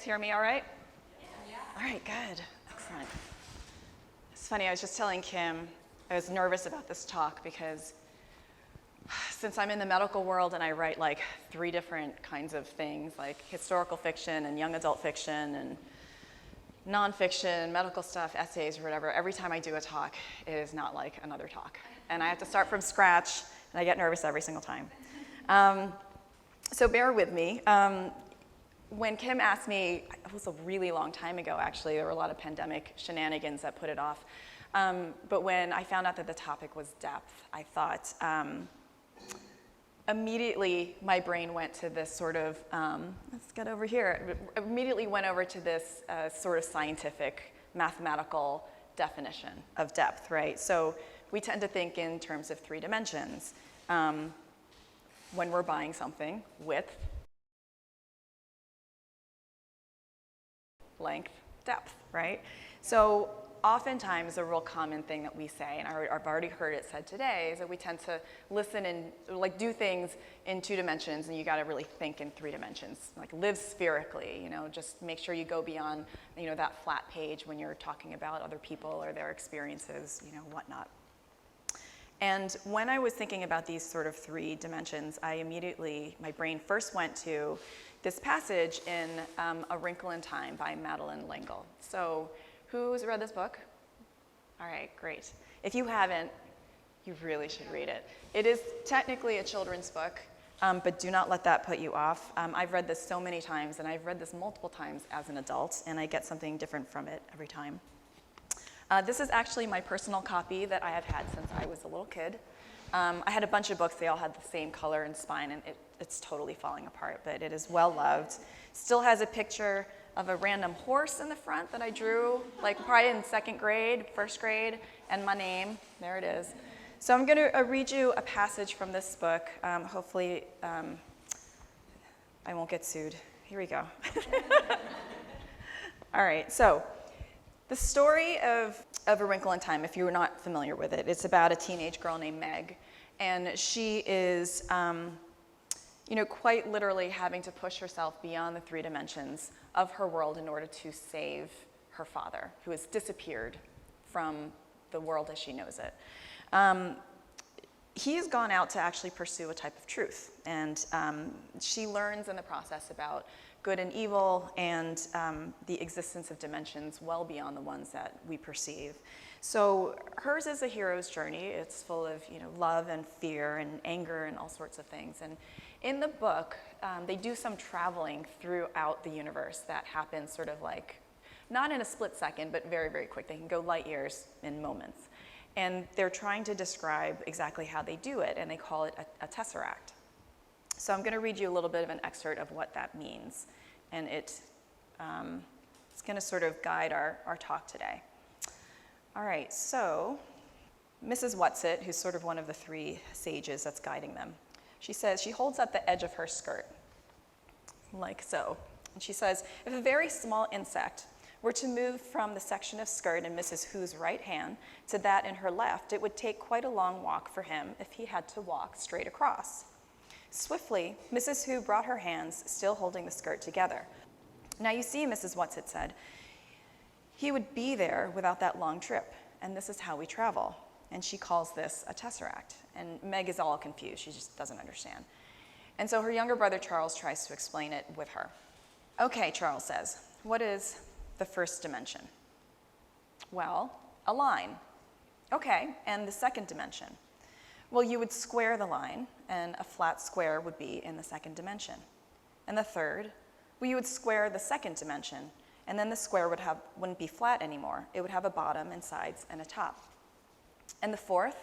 guys hear me all right? Yeah. All right, good. Excellent. It's funny, I was just telling Kim, I was nervous about this talk because since I'm in the medical world and I write like 3 different kinds of things, like historical fiction and young adult fiction and nonfiction, medical stuff, essays or whatever, every time I do a talk, it is not like another talk. And I have to start from scratch, and I get nervous every single time. So bear with me. When Kim asked me, it was a really long time ago actually, there were a lot of pandemic shenanigans that put it off. But when I found out that the topic was depth, I thought, immediately my brain went to this sort of, let's get over here, immediately went over to this sort of scientific, mathematical definition of depth, right? So we tend to think in terms of 3 dimensions. When we're buying something, width, length, depth, right? So oftentimes a real common thing that we say, and I've already heard it said today, is that we tend to listen and like do things in 2 dimensions, and you got to really think in 3 dimensions. Like live spherically, you know, just make sure you go beyond, you know, that flat page when you're talking about other people or their experiences, you know, whatnot. And when I was thinking about these sort of 3 dimensions, my brain first went to this passage in A Wrinkle in Time by Madeleine L'Engle. So who's read this book? All right, great. If you haven't, you really should read it. It is technically a children's book, but do not let that put you off. I've read this so many times, and I've read this multiple times as an adult, and I get something different from it every time. This is actually my personal copy that I have had since I was a little kid. I had a bunch of books, they all had the same color and spine, and it's totally falling apart, but it is well loved. Still has a picture of a random horse in the front that I drew, like probably in 2nd grade, 1st grade, and my name, there it is. So I'm gonna read you a passage from this book. Hopefully, I won't get sued. Here we go. All right, so the story of A Wrinkle in Time, if you were not familiar with it, it's about a teenage girl named Meg, and she is, you know, quite literally having to push herself beyond the 3 dimensions of her world in order to save her father, who has disappeared from the world as she knows it. He has gone out to actually pursue a type of truth, and she learns in the process about good and evil and the existence of dimensions well beyond the ones that we perceive. So hers is a hero's journey. It's full of, you know, love and fear and anger and all sorts of things. And in the book, they do some traveling throughout the universe that happens sort of like, not in a split second, but very, very quick. They can go light years in moments. And they're trying to describe exactly how they do it, and they call it a tesseract. So I'm going to read you a little bit of an excerpt of what that means, and it's going to sort of guide our talk today. All right, so Mrs. Whatsit, who's sort of one of the 3 sages that's guiding them, she says, she holds up the edge of her skirt, like so. And she says, if a very small insect were to move from the section of skirt in Mrs. Who's right hand to that in her left, it would take quite a long walk for him if he had to walk straight across. Swiftly, Mrs. Who brought her hands, still holding the skirt together. Now you see, Mrs. Whatsit said, he would be there without that long trip, and this is how we travel. And she calls this a tesseract. And Meg is all confused, she just doesn't understand. And so her younger brother Charles tries to explain it with her. Okay, Charles says, what is the 1st dimension? Well, a line. Okay, and the 2nd dimension? Well, you would square the line, and a flat square would be in the 2nd dimension. And the 3rd? Well, you would square the 2nd dimension, and then the square wouldn't be flat anymore. It would have a bottom and sides and a top. And the 4th?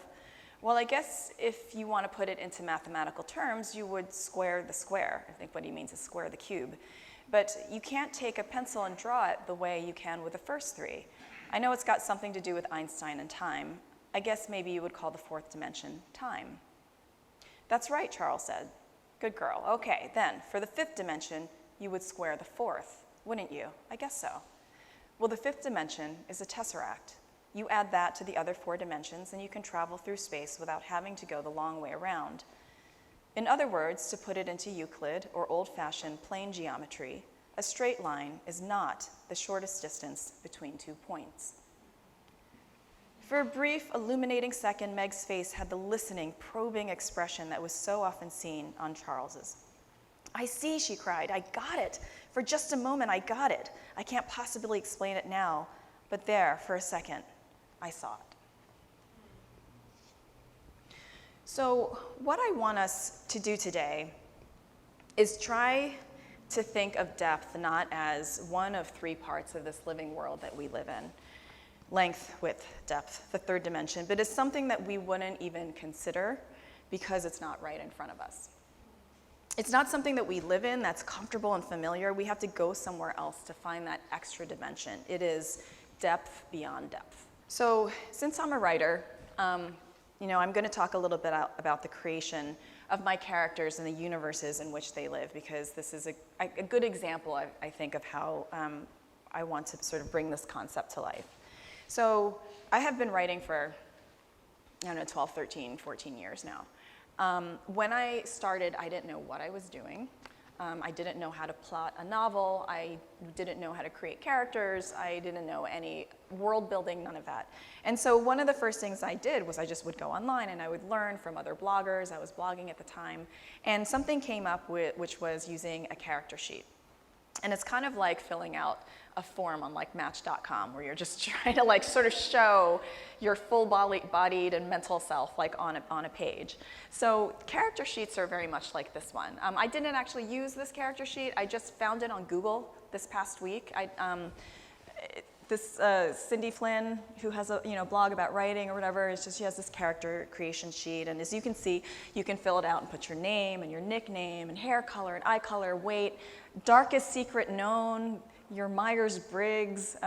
Well, I guess if you want to put it into mathematical terms, you would square the square. I think what he means is square the cube. But you can't take a pencil and draw it the way you can with the first 3. I know it's got something to do with Einstein and time. I guess maybe you would call the 4th dimension time. That's right, Charles said. Good girl. Okay, then, for the 5th dimension, you would square the 4th, wouldn't you? I guess so. Well, the 5th dimension is a tesseract. You add that to the other 4 dimensions, and you can travel through space without having to go the long way around. In other words, to put it into Euclid or old-fashioned plane geometry, a straight line is not the shortest distance between 2 points. For a brief, illuminating second, Meg's face had the listening, probing expression that was so often seen on Charles's. "I see," she cried. "I got it. For just a moment, I got it. I can't possibly explain it now, but there, for a second, I saw it." So what I want us to do today is try to think of depth not as one of 3 parts of this living world that we live in, length, width, depth, the 3rd dimension, but as something that we wouldn't even consider because it's not right in front of us. It's not something that we live in that's comfortable and familiar. We have to go somewhere else to find that extra dimension. It is depth beyond depth. So since I'm a writer, I'm going to talk a little bit about the creation of my characters and the universes in which they live, because this is a good example, I think, of how I want to sort of bring this concept to life. So I have been writing for, 12, 13, 14 years now. When I started, I didn't know what I was doing. I didn't know how to plot a novel. I didn't know how to create characters. I didn't know any world building, none of that. And so one of the first things I did was I just would go online and I would learn from other bloggers. I was blogging at the time. And something came up which was using a character sheet. And it's kind of like filling out a form on like Match.com, where you're just trying to like sort of show your full-bodied and mental self like on a page. So character sheets are very much like this one. I didn't actually use this character sheet. I just found it on Google this past week. Cindy Flynn, who has a blog about writing or whatever, she has this character creation sheet, and as you can see, you can fill it out and put your name and your nickname and hair color and eye color, weight, darkest secret known, your Myers-Briggs,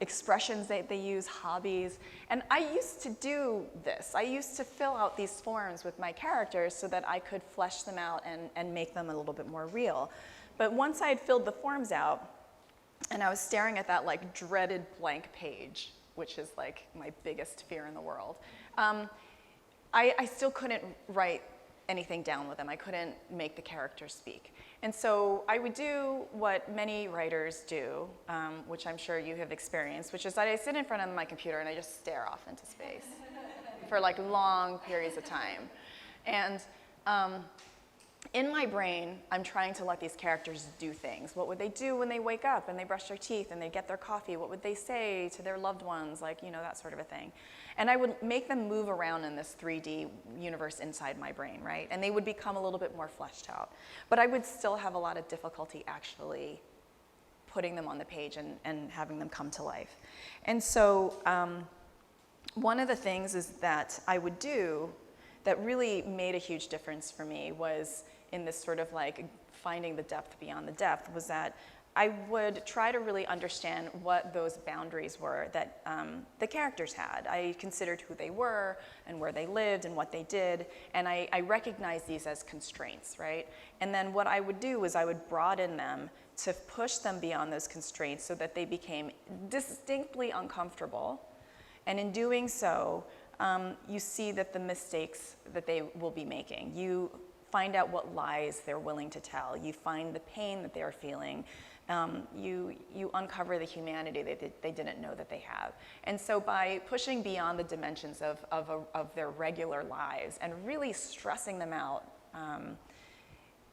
expressions that they use, hobbies. And I used to do this. I used to fill out these forms with my characters so that I could flesh them out and make them a little bit more real. But once I had filled the forms out, and I was staring at that like dreaded blank page, which is like my biggest fear in the world, I still couldn't write anything down with them. I couldn't make the characters speak. And so I would do what many writers do, which I'm sure you have experienced, which is that I sit in front of my computer and I just stare off into space for like long periods of time. And in my brain, I'm trying to let these characters do things. What would they do when they wake up and they brush their teeth and they get their coffee? What would they say to their loved ones? Like, that sort of a thing. And I would make them move around in this 3D universe inside my brain, right? And they would become a little bit more fleshed out. But I would still have a lot of difficulty actually putting them on the page and having them come to life. And so one of the things is that I would do that really made a huge difference for me was in this sort of like finding the depth beyond the depth, was that I would try to really understand what those boundaries were that the characters had. I considered who they were and where they lived and what they did, and I recognized these as constraints, right? And then what I would do was I would broaden them to push them beyond those constraints so that they became distinctly uncomfortable. And in doing so, you see that the mistakes that they will be making. You find out what lies they're willing to tell. You find the pain that they're feeling. You uncover the humanity that they didn't know that they have. And so by pushing beyond the dimensions of their regular lives and really stressing them out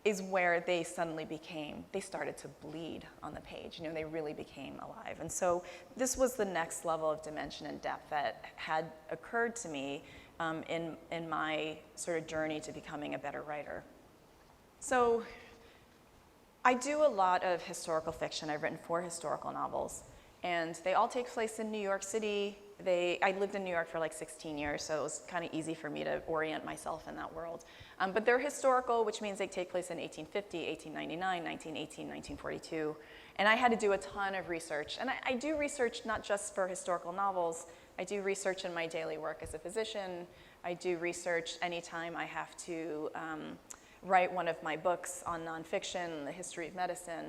is where they started to bleed on the page. They really became alive. And so this was the next level of dimension and depth that had occurred to me in my sort of journey to becoming a better writer. So I do a lot of historical fiction. I've written 4 historical novels, and they all take place in New York City. I lived in New York for like 16 years, so it was kind of easy for me to orient myself in that world. But they're historical, which means they take place in 1850, 1899, 1918, 1942. And I had to do a ton of research. And I do research not just for historical novels. I do research in my daily work as a physician. I do research anytime I have to write one of my books on nonfiction, the history of medicine.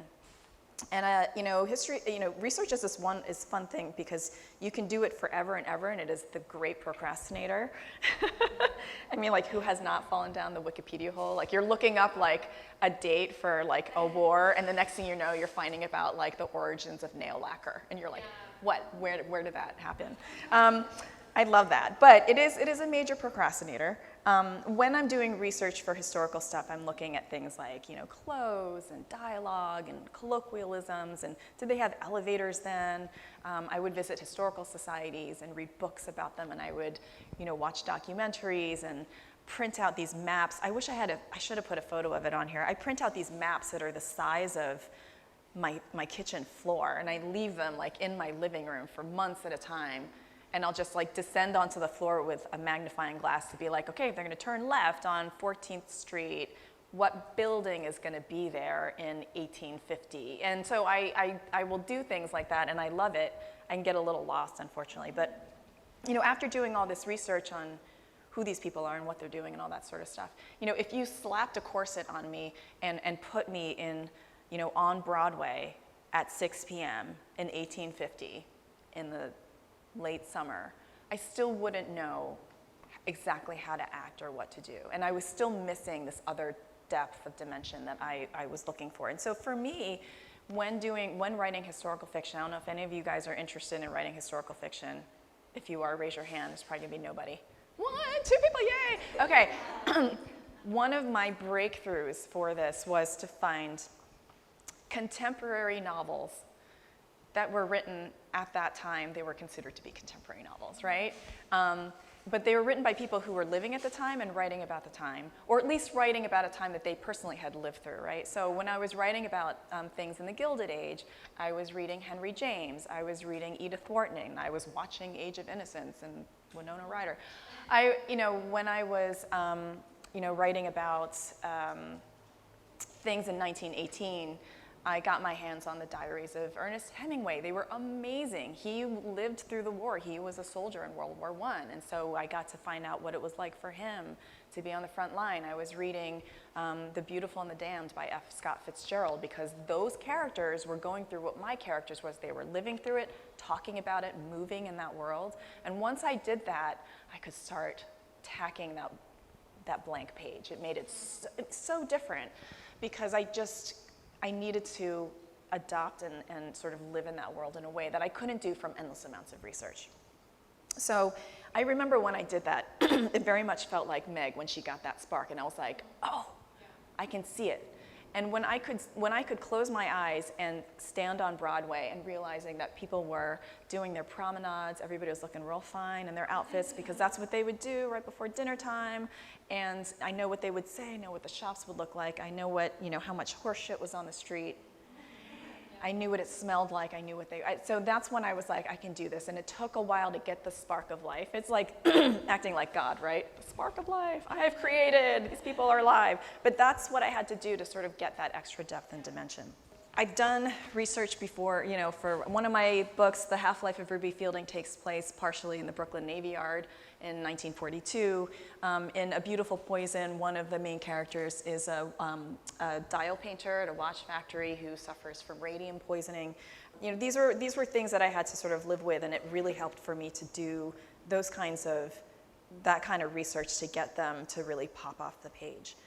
And history, research is this fun thing because you can do it forever and ever, and it is the great procrastinator. I mean, like, who has not fallen down the Wikipedia hole? Like, you're looking up like a date for like a war, and the next thing you know, you're finding about like the origins of nail lacquer, and you're like, what? Where did that happen? I love that, but it is a major procrastinator. When I'm doing research for historical stuff, I'm looking at things like, clothes and dialogue and colloquialisms, and did they have elevators then? I would visit historical societies and read books about them, and I would, watch documentaries and print out these maps. I wish I should have put a photo of it on here. I print out these maps that are the size of my kitchen floor, and I leave them like in my living room for months at a time. And I'll just like descend onto the floor with a magnifying glass to be like, okay, if they're gonna turn left on 14th Street, what building is gonna be there in 1850? And so I will do things like that, and I love it. I can get a little lost, unfortunately. But after doing all this research on who these people are and what they're doing and all that sort of stuff, if you slapped a corset on me and put me in, on Broadway at 6 p.m. in 1850 in the late summer, I still wouldn't know exactly how to act or what to do. And I was still missing this other depth of dimension that I was looking for. And so for me, when writing historical fiction, I don't know if any of you guys are interested in writing historical fiction. If you are, raise your hand. There's probably gonna be nobody. 1, 2 people, yay! Okay. One of my breakthroughs for this was to find contemporary novels that were written at that time. They were considered to be contemporary novels, right? But they were written by people who were living at the time and writing about the time, or at least writing about a time that they personally had lived through, right? So when I was writing about things in the Gilded Age, I was reading Henry James, I was reading Edith Wharton, I was watching Age of Innocence and Winona Ryder. When I was, writing about things in 1918, I got my hands on the diaries of Ernest Hemingway. They were amazing. He lived through the war. He was a soldier in World War I, and so I got to find out what it was like for him to be on the front line. I was reading The Beautiful and the Damned by F. Scott Fitzgerald, because those characters were going through what my characters was. They were living through it, talking about it, moving in that world. And once I did that, I could start tacking that blank page. It made it so different, because I needed to adopt and sort of live in that world in a way that I couldn't do from endless amounts of research. So I remember when I did that, it very much felt like Meg when she got that spark, and I was like, oh, I can see it. And when I could close my eyes and stand on Broadway and realizing that people were doing their promenades, everybody was looking real fine in their outfits because that's what they would do right before dinner time. And I know what they would say, I know what the shops would look like, I know how much horse shit was on the street. I knew what it smelled like, I knew what so that's when I was like, I can do this. And it took a while to get the spark of life. It's like acting like God, right? The spark of life, I have created, these people are alive. But that's what I had to do to sort of get that extra depth and dimension. I've done research before, for one of my books, The Half-Life of Ruby Fielding takes place partially in the Brooklyn Navy Yard in 1942. In A Beautiful Poison, one of the main characters is a dial painter at a watch factory who suffers from radium poisoning. These were things that I had to sort of live with, and it really helped for me to do that kind of research to get them to really pop off the page.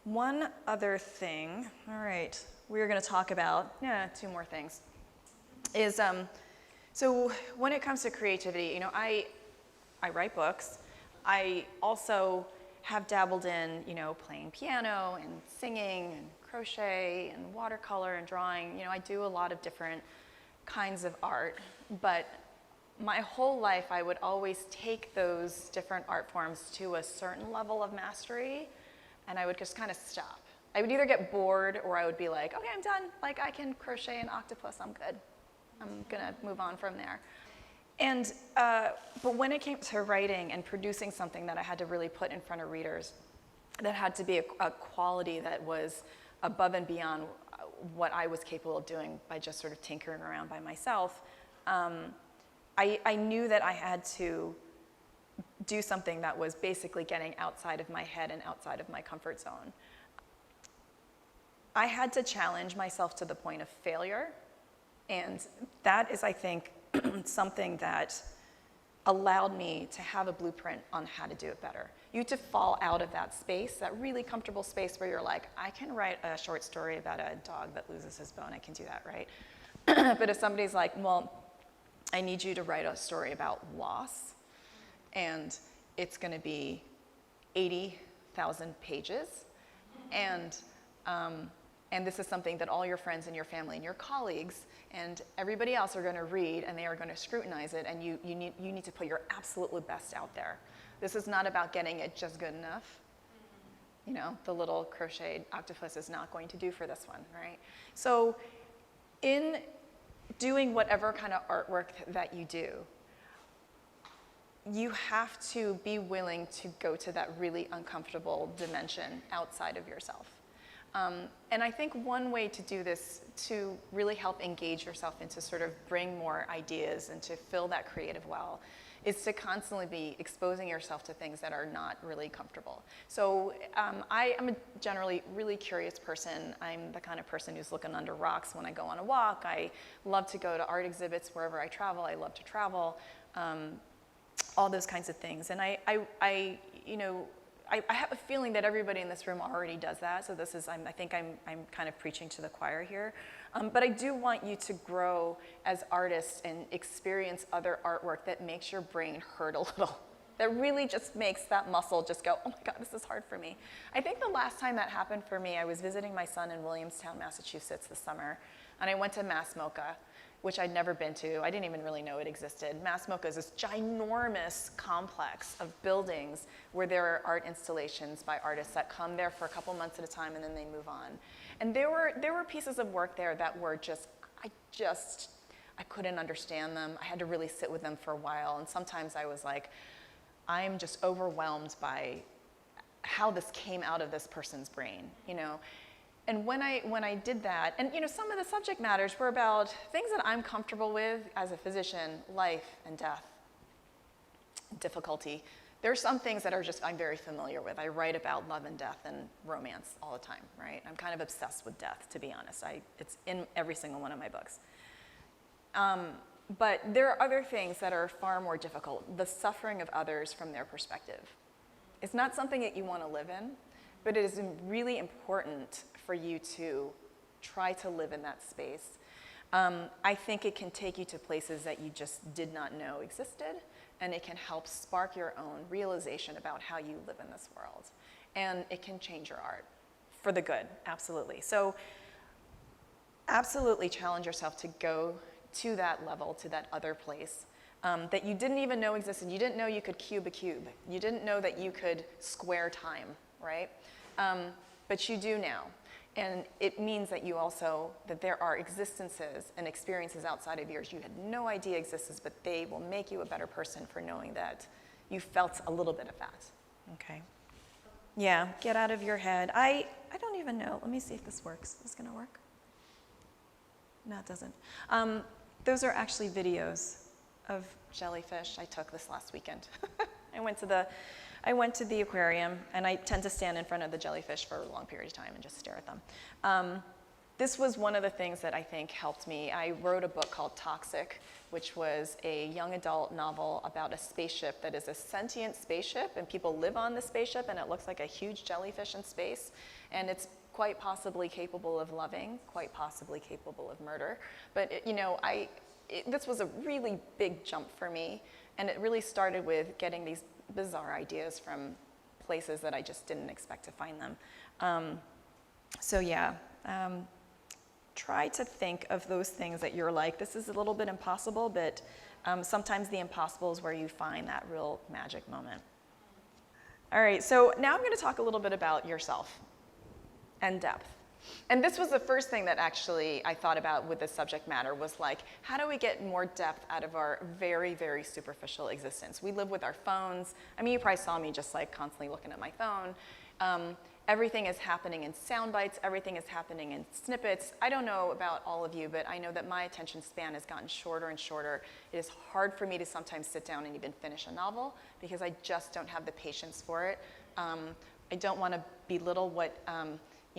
One other thing, all right, we're going to talk about, 2 more things, is so when it comes to creativity, I write books. I also have dabbled in, playing piano and singing and crochet and watercolor and drawing. I do a lot of different kinds of art, but my whole life I would always take those different art forms to a certain level of mastery, and I would just kind of stop. I would either get bored or I would be like, okay, I'm done. Like, I can crochet an octopus, I'm good. I'm gonna move on from there. And, but when it came to writing and producing something that I had to really put in front of readers, that had to be a quality that was above and beyond what I was capable of doing by just sort of tinkering around by myself, I knew that I had to do something that was basically getting outside of my head and outside of my comfort zone. I had to challenge myself to the point of failure. And that is, I think, something that allowed me to have a blueprint on how to do it better. You have to fall out of that space, that really comfortable space where you're like, I can write a short story about a dog that loses his bone. I can do that, right? But if somebody's like, well, I need you to write a story about loss, and it's going to be 80,000 pages, and this is something that all your friends and your family and your colleagues and everybody else are going to read, and they are going to scrutinize it, and you need to put your absolute best out there. This is not about getting it just good enough. You know, the little crocheted octopus is not going to do for this one, right? So in doing whatever kind of artwork that you do, you have to be willing to go to that really uncomfortable dimension outside of yourself. And I think one way to do this, to really help engage yourself and to sort of bring more ideas and to fill that creative well, is to constantly be exposing yourself to things that are not really comfortable. So I am a generally really curious person. I'm the kind of person who's looking under rocks when I go on a walk. I love to go to art exhibits wherever I travel. I love to travel, all those kinds of things. And I have a feeling that everybody in this room already does that. So this is, I think I'm kind of preaching to the choir here. But I do want you to grow as artists and experience other artwork that makes your brain hurt a little. That really just makes that muscle just go, oh my God, this is hard for me. I think the last time that happened for me, I was visiting my son in Williamstown, Massachusetts this summer. And I went to Mass MoCA, which I'd never been to. I didn't even really know it existed. Mass MoCA is this ginormous complex of buildings where there are art installations by artists that come there for a couple months at a time and then they move on. And there were pieces of work there that were I couldn't understand them. I had to really sit with them for a while. And sometimes I was like, I'm just overwhelmed by how this came out of this person's brain, you know? And when I did that, and you know, some of the subject matters were about things that I'm comfortable with as a physician, life and death, difficulty. There are some things that are just I'm very familiar with. I write about love and death and romance all the time, right? I'm kind of obsessed with death, to be honest. It's in every single one of my books. But there are other things that are far more difficult. The suffering of others from their perspective. It's not something that you want to live in, but it is really important for you to try to live in that space. I think it can take you to places that you just did not know existed, and it can help spark your own realization about how you live in this world. And it can change your art for the good, absolutely. So absolutely challenge yourself to go to that level, to that other place that you didn't even know existed. You didn't know you could cube a cube. You didn't know that you could square time, right? But you do now. And it means that that there are existences and experiences outside of yours you had no idea existed, but they will make you a better person for knowing that you felt a little bit of that. Okay. Yeah, get out of your head. I don't even know. Let me see if this works. Is this gonna work? No, it doesn't. Those are actually videos of jellyfish I took this last weekend. I went to the aquarium, and I tend to stand in front of the jellyfish for a long period of time and just stare at them. This was one of the things that I think helped me. I wrote a book called Toxic, which was a young adult novel about a spaceship that is a sentient spaceship, and people live on the spaceship, and it looks like a huge jellyfish in space, and it's quite possibly capable of loving, quite possibly capable of murder. But this was a really big jump for me, and it really started with getting these bizarre ideas from places that I just didn't expect to find them. Try to think of those things that you're like, this is a little bit impossible, but sometimes the impossible is where you find that real magic moment. All right, so now I'm going to talk a little bit about yourself and depth. And this was the first thing that actually I thought about with this subject matter was like, how do we get more depth out of our very, very superficial existence? We live with our phones. I mean, you probably saw me just like constantly looking at my phone. Everything is happening in sound bites. Everything is happening in snippets. I don't know about all of you, but I know that my attention span has gotten shorter and shorter. It is hard for me to sometimes sit down and even finish a novel because I just don't have the patience for it. I don't want to belittle what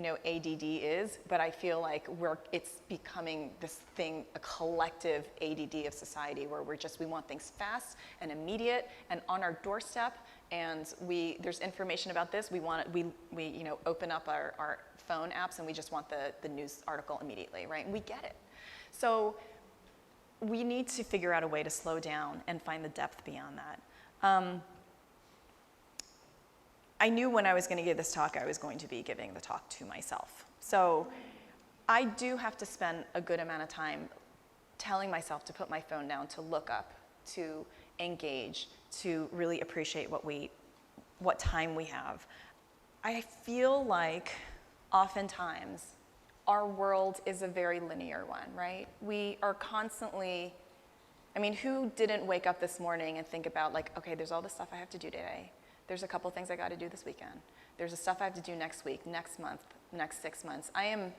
ADD is, but I feel like it's becoming this thing, a collective ADD of society where we want things fast and immediate and on our doorstep, and there's information about this, we open up our phone apps and we just want the news article immediately, right? And we get it. So we need to figure out a way to slow down and find the depth beyond that. I knew when I was going to give this talk, I was going to be giving the talk to myself. So I do have to spend a good amount of time telling myself to put my phone down, to look up, to engage, to really appreciate what time we have. I feel like oftentimes our world is a very linear one, right? We are constantly, who didn't wake up this morning and think about okay, there's all this stuff I have to do today. There's a couple things I got to do this weekend. There's the stuff I have to do next week, next month, next 6 months. I am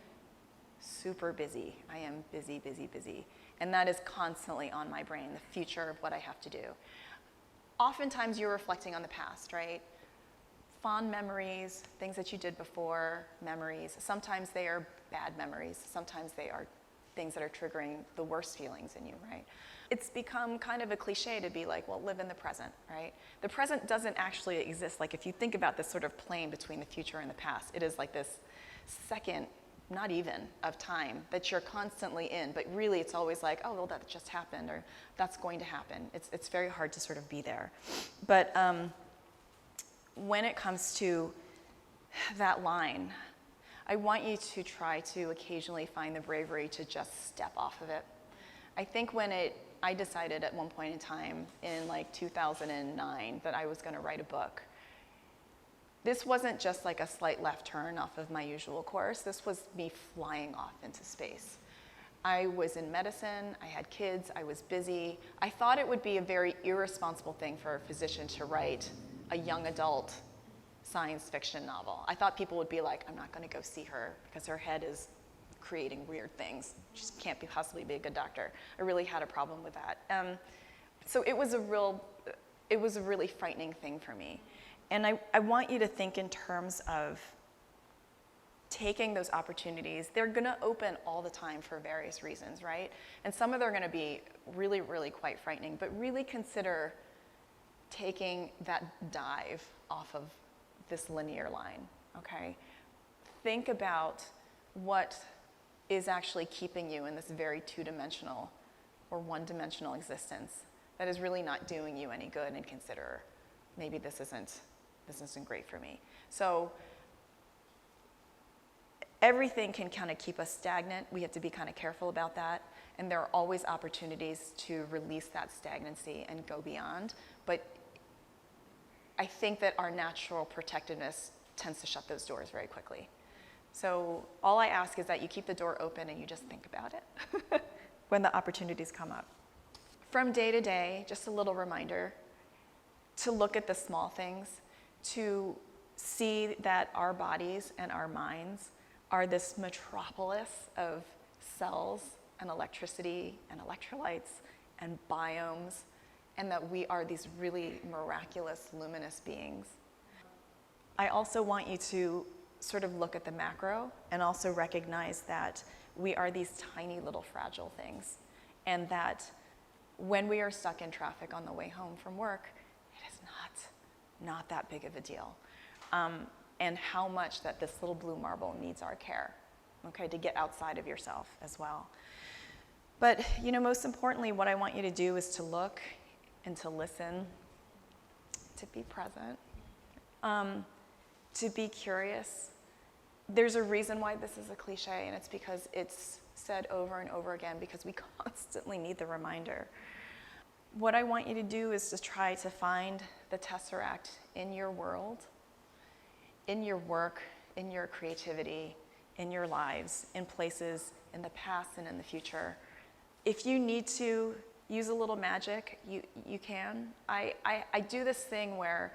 super busy. I am busy, busy, busy. And that is constantly on my brain, the future of what I have to do. Oftentimes you're reflecting on the past, right? Fond memories, things that you did before, memories. Sometimes they are bad memories. Sometimes they are things that are triggering the worst feelings in you, right? It's become kind of a cliche to be like, well, live in the present, right? The present doesn't actually exist. If you think about this sort of plane between the future and the past, it is like this second, not even, of time that you're constantly in, but really it's always like, oh, well, that just happened, or that's going to happen. It's very hard to sort of be there. But when it comes to that line, I want you to try to occasionally find the bravery to just step off of it. I think I decided at one point in time in 2009 that I was going to write a book. This wasn't just a slight left turn off of my usual course. This was me flying off into space. I was in medicine, I had kids, I was busy. I thought it would be a very irresponsible thing for a physician to write a young adult science fiction novel. I thought people would be like, I'm not going to go see her because her head is creating weird things. She can't possibly be a good doctor. I really had a problem with that. So it was a really frightening thing for me. And I want you to think in terms of taking those opportunities. They're going to open all the time for various reasons, right? And some of them are going to be really, really quite frightening, but really consider taking that dive off of this linear line, okay? Think about what is actually keeping you in this very two-dimensional or one-dimensional existence that is really not doing you any good, and consider maybe this isn't great for me. So everything can kind of keep us stagnant. We have to be kind of careful about that. And there are always opportunities to release that stagnancy and go beyond. But I think that our natural protectiveness tends to shut those doors very quickly. So all I ask is that you keep the door open and you just think about it when the opportunities come up. From day to day, just a little reminder to look at the small things, to see that our bodies and our minds are this metropolis of cells and electricity and electrolytes and biomes, and that we are these really miraculous, luminous beings. I also want you to sort of look at the macro and also recognize that we are these tiny little fragile things, and that when we are stuck in traffic on the way home from work, it is not that big of a deal. And how much that this little blue marble needs our care, okay, to get outside of yourself as well. But, most importantly, what I want you to do is to look and to listen, to be present, to be curious. There's a reason why this is a cliche, and it's because it's said over and over again, because we constantly need the reminder. What I want you to do is to try to find the tesseract in your world, in your work, in your creativity, in your lives, in places in the past and in the future. If you need to use a little magic, you can. I do this thing where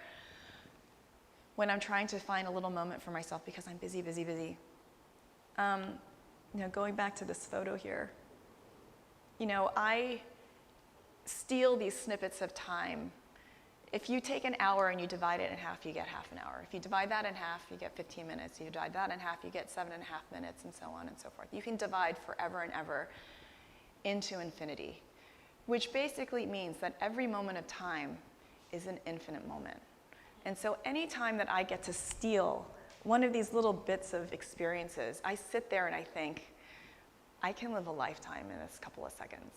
when I'm trying to find a little moment for myself because I'm busy, going back to this photo here, I steal these snippets of time If you take an hour and you divide it in half, you get half an hour. If you divide that in half, you get 15 minutes. You divide that in half, you get 7.5 minutes, and so on and so forth. You can divide forever and ever into infinity, which basically means that every moment of time is an infinite moment. And so any time that I get to steal one of these little bits of experiences, I sit there and I think, I can live a lifetime in this couple of seconds.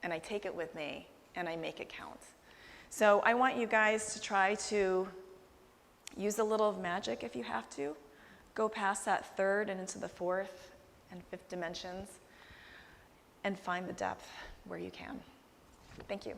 And I take it with me, and I make it count. So I want you guys to try to use a little of magic if you have to. Go past that third and into the fourth and fifth dimensions, and find the depth where you can. Thank you.